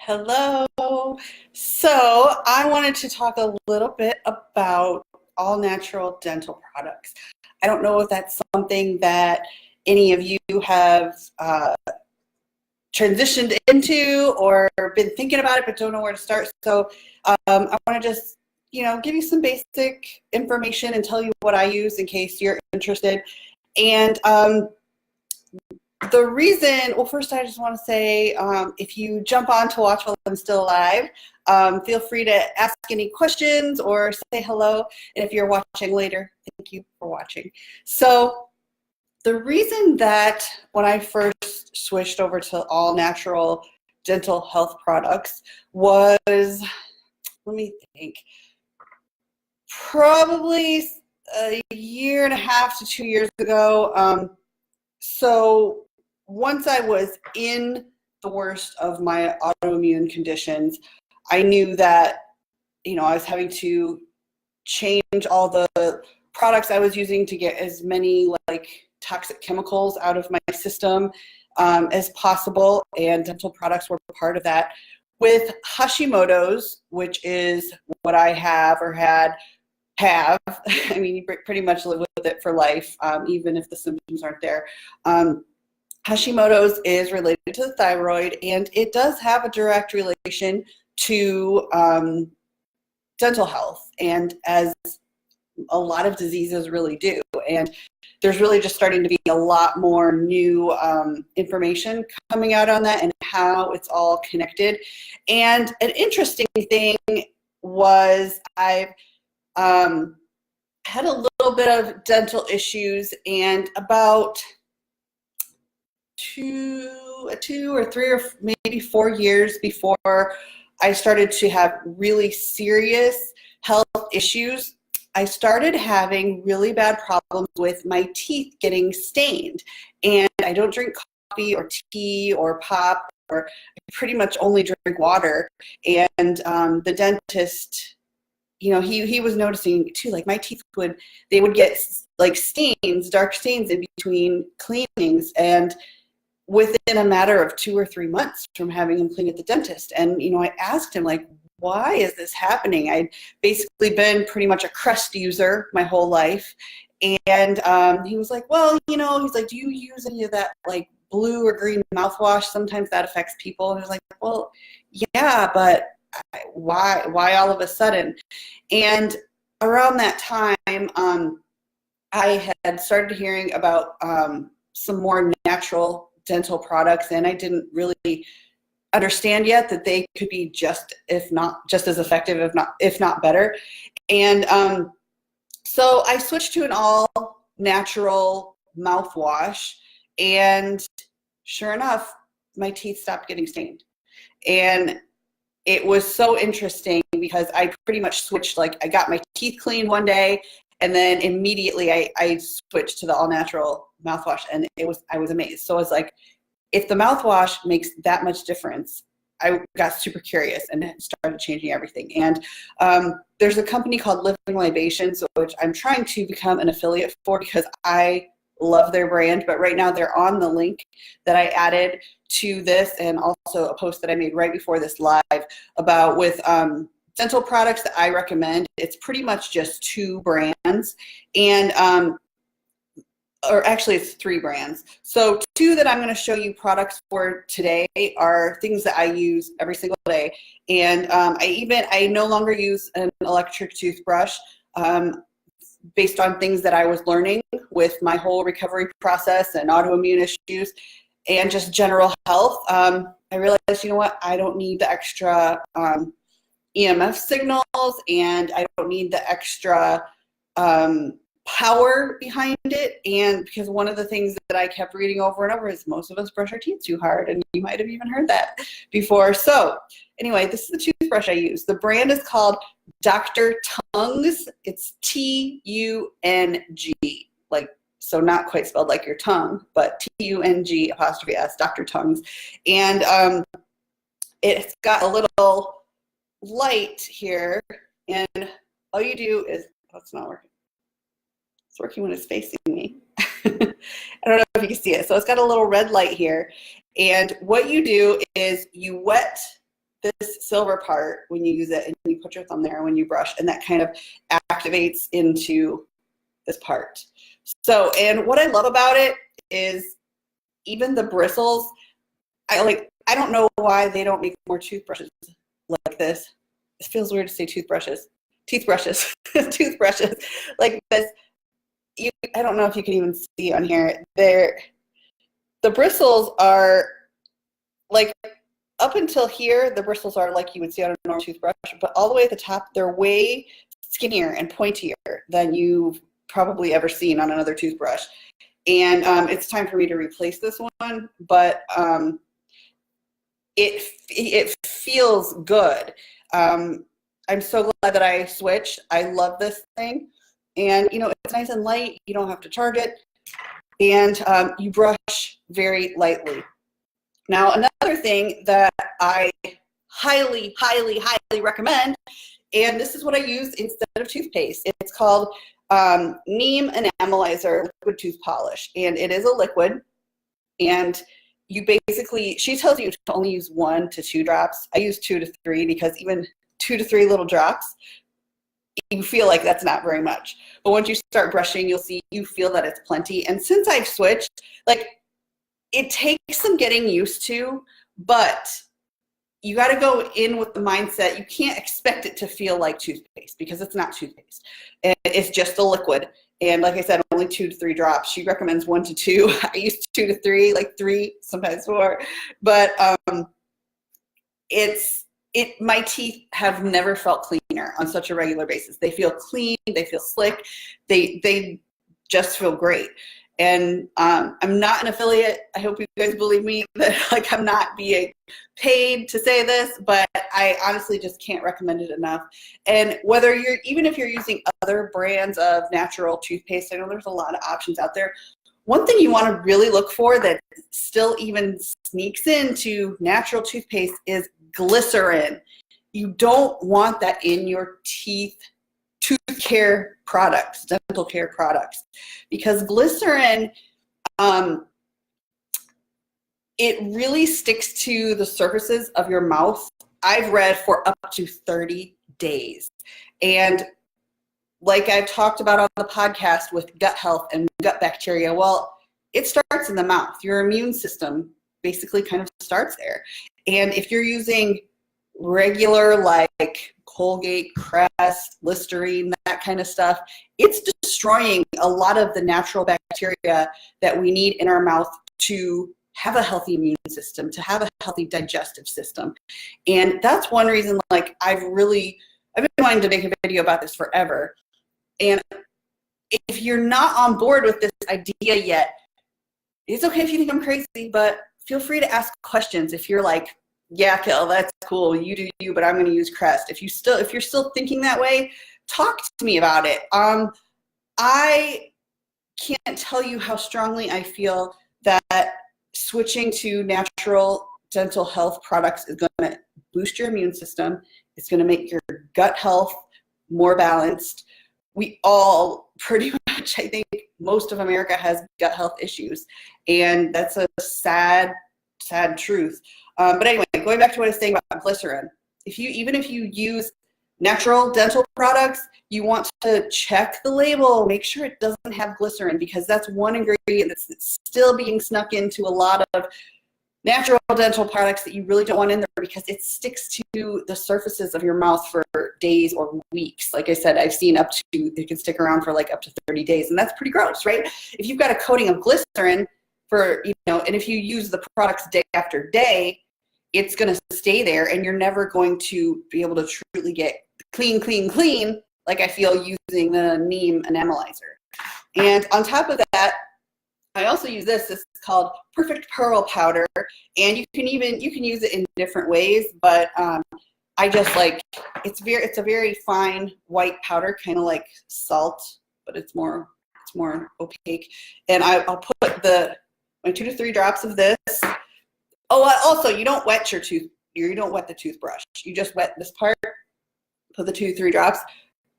Hello. So I wanted to talk a little bit about all natural dental products. I don't know if that's something that any of you have transitioned into or been thinking about it but don't know where to start. So I want to just, give you some basic information and tell you what I use in case you're interested. And the reason, well, first I just want to say, if you jump on to watch while I'm still alive, feel free to ask any questions or say hello. And if you're watching later, thank you for watching. So the reason that when I first switched over to all natural dental health products was, let me think, probably a year and a half to 2 years ago. So once I was in the worst of my autoimmune conditions, I knew that, I was having to change all the products I was using to get as many toxic chemicals out of my system as possible, and dental products were part of that. With Hashimoto's, which is what I have or have, I mean, you pretty much live with it for life, even if the symptoms aren't there. Hashimoto's is related to the thyroid, and it does have a direct relation to dental health, and as a lot of diseases really do. And there's really just starting to be a lot more new information coming out on that and how it's all connected. And an interesting thing was I've had a little bit of dental issues, and about two or three or maybe 4 years before I started to have really serious health issues, I started having really bad problems with my teeth getting stained. And I don't drink coffee or tea or pop, or I pretty much only drink water. And the dentist, he was noticing too, like my teeth would get like stains, dark stains in between cleanings, and within a matter of 2 or 3 months from having him clean at the dentist. And, I asked him, like, why is this happening? I'd basically been pretty much a crust user my whole life. And he was like, well, he's like, do you use any of that like blue or green mouthwash? Sometimes that affects people. And I was like, well, yeah, but why all of a sudden? And around that time, I had started hearing about some more natural dental products, and I didn't really understand yet that they could be just as effective, if not better. And so I switched to an all natural mouthwash, and sure enough, my teeth stopped getting stained. And it was so interesting because I pretty much switched, like I got my teeth cleaned one day, and then immediately I switched to the all natural mouthwash, and I was amazed. So I was like, if the mouthwash makes that much difference, I got super curious and started changing everything. And there's a company called Living Libations, which I'm trying to become an affiliate for because I love their brand. But right now they're on the link that I added to this, and also a post that I made right before this live about with dental products that I recommend. It's pretty much just 2 brands, and or actually it's 3 brands. So 2 that I'm going to show you products for today are things that I use every single day. And I no longer use an electric toothbrush based on things that I was learning with my whole recovery process and autoimmune issues and just general health. I realized, I don't need the extra EMF signals, and I don't need the extra power behind it. And because one of the things that I kept reading over and over is most of us brush our teeth too hard, and you might have even heard that before. So anyway, this is the toothbrush I use. The brand is called Dr. Tongues. It's T-U-N-G, so not quite spelled like your tongue, but T-U-N-G''S, Dr. Tongues. And it's got a little light here, and all you do is, it's not working. It's working when it's facing me. I don't know if you can see it. So it's got a little red light here. And what you do is you wet this silver part when you use it, and you put your thumb there when you brush, and that kind of activates into this part. So, and what I love about it is even the bristles, I don't know why they don't make more toothbrushes like this. It feels weird to say toothbrushes. Toothbrushes. Toothbrushes like this. I don't know if you can even see on here. The bristles are like up until here, the bristles are like you would see on a normal toothbrush, but all the way at the top, they're way skinnier and pointier than you've probably ever seen on another toothbrush. And it's time for me to replace this one, but it feels good. I'm so glad that I switched. I love this thing. And, you know, it's nice and light. You don't have to charge it. And you brush very lightly. Now, another thing that I highly, highly, highly recommend, and this is what I use instead of toothpaste. It's called Neem Enamelizer liquid tooth polish. And it is a liquid. And you basically, she tells you to only use 1 to 2 drops. I use 2 to 3 because even 2 to 3 little drops, you feel like that's not very much. But once you start brushing, you feel that it's plenty. And since I've switched, like, it takes some getting used to, but you got to go in with the mindset. You can't expect it to feel like toothpaste because it's not toothpaste. It's just a liquid. And like I said, only 2 to 3 drops. She recommends 1 to 2. I use 2 to 3, like 3, sometimes 4. But my teeth have never felt cleaner on such a regular basis. They feel clean, they feel slick, they just feel great. And I'm not an affiliate. I hope you guys believe me that like I'm not being paid to say this, but I honestly just can't recommend it enough. And even if you're using other brands of natural toothpaste, I know there's a lot of options out there. One thing you want to really look for that still even sneaks into natural toothpaste is glycerin. You don't want that in your tooth care products, dental care products, because glycerin, it really sticks to the surfaces of your mouth. I've read for up to 30 days. And like I've talked about on the podcast with gut health and gut bacteria, well, it starts in the mouth. Your immune system basically kind of starts there. And if you're using regular like Colgate, Crest, Listerine, that kind of stuff, it's destroying a lot of the natural bacteria that we need in our mouth to have a healthy immune system, to have a healthy digestive system. And that's one reason, like, I've been wanting to make a video about this forever. And if you're not on board with this idea yet, it's okay if you think I'm crazy, but feel free to ask questions. If you're like, yeah, Kel, that's cool, you do you, but I'm going to use Crest. If you're still thinking that way, talk to me about it. I can't tell you how strongly I feel that switching to natural dental health products is going to boost your immune system. It's going to make your gut health more balanced. We all pretty much, I think most of America has gut health issues, and that's a sad, sad truth. But anyway, going back to what I was saying about glycerin, even if you use natural dental products, you want to check the label, make sure it doesn't have glycerin, because that's one ingredient that's still being snuck into a lot of natural dental products that you really don't want in there, because it sticks to the surfaces of your mouth for days or weeks. Like I said, I've seen it can stick around for like up to 30 days, and that's pretty gross, right? If you've got a coating of glycerin and if you use the products day after day, it's going to stay there, and you're never going to be able to truly get clean, like I feel using the Neem Enamelizer. And on top of that, I also use this. This is called Perfect Pearl Powder, and you can use it in different ways, but I just like, it's a very fine white powder, kind of like salt, but it's more opaque. And I'll put my 2 to 3 drops of this. Oh, also, you don't wet the toothbrush. You just wet this part, put the 2 to 3 drops.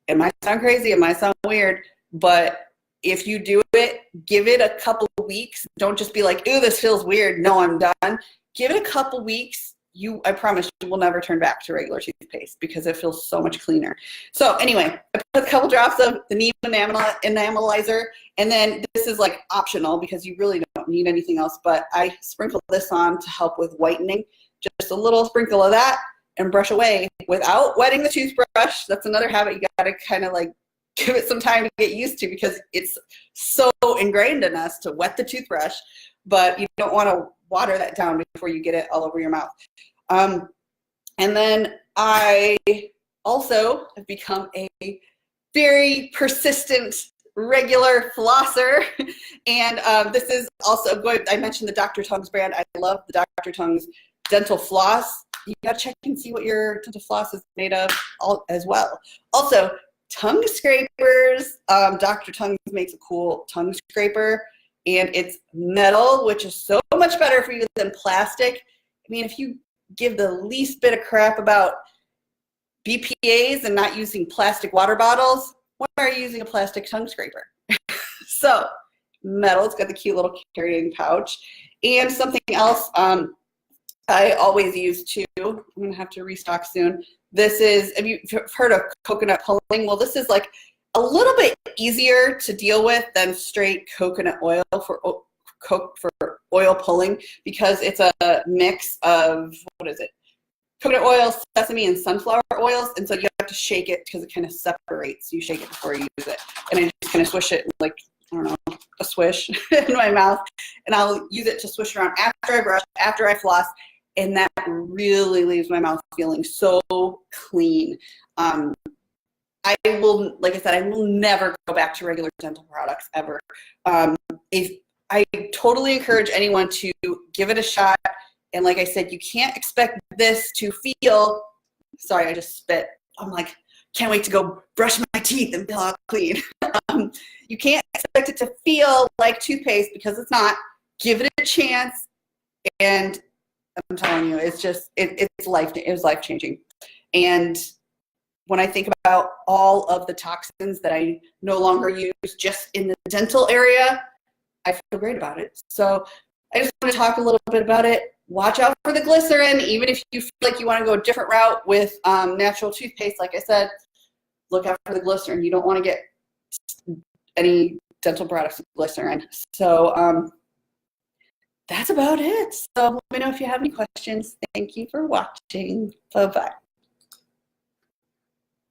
It might sound crazy, it might sound weird, but if you do it, give it a couple of weeks. Don't just be like, ooh, this feels weird. No, I'm done. Give it a couple weeks I promise you will never turn back to regular toothpaste because it feels so much cleaner. So anyway, I put a couple drops of the Neem Enamelizer, and then this is like optional because you really don't need anything else, but I sprinkle this on to help with whitening. Just a little sprinkle of that and brush away without wetting the toothbrush. That's another habit you gotta kind of like give it some time to get used to because it's so ingrained in us to wet the toothbrush, but you don't want to water that down before you get it all over your mouth. And then I also have become a very persistent, regular flosser. And this is also good. I mentioned the Dr. Tongues brand. I love the Dr. Tongues dental floss. You gotta check and see what your dental floss is made of as well. Also, tongue scrapers. Dr. Tongues makes a cool tongue scraper, and it's metal, which is so much better for you than plastic. I mean, if you give the least bit of crap about BPAs and not using plastic water bottles, why are you using a plastic tongue scraper? So metal, it's got the cute little carrying pouch. And something else I always use too, I'm gonna have to restock soon. This is, have you heard of coconut pulling? Well, this is like a little bit easier to deal with than straight coconut oil for oil pulling because it's a mix of, what is it? Coconut oil, sesame, and sunflower oils. And so you have to shake it because it kind of separates. You shake it before you use it. And I just kind of swish it like, I don't know, a swish in my mouth. And I'll use it to swish around after I brush, after I floss. And that really leaves my mouth feeling so clean. I will, like I said, I will never go back to regular dental products ever. If I totally encourage anyone to give it a shot. And like I said, you can't expect this to feel, sorry, I just spit. I'm like, can't wait to go brush my teeth and feel all clean. You can't expect it to feel like toothpaste because it's not. Give it a chance. And I'm telling you, it's just, it was life-changing. And when I think about all of the toxins that I no longer use just in the dental area, I feel great about it. So I just want to talk a little bit about it. Watch out for the glycerin. Even if you feel like you want to go a different route with natural toothpaste, like I said, look out for the glycerin. You don't want to get any dental products with glycerin. So that's about it. So let me know if you have any questions. Thank you for watching. Bye-bye.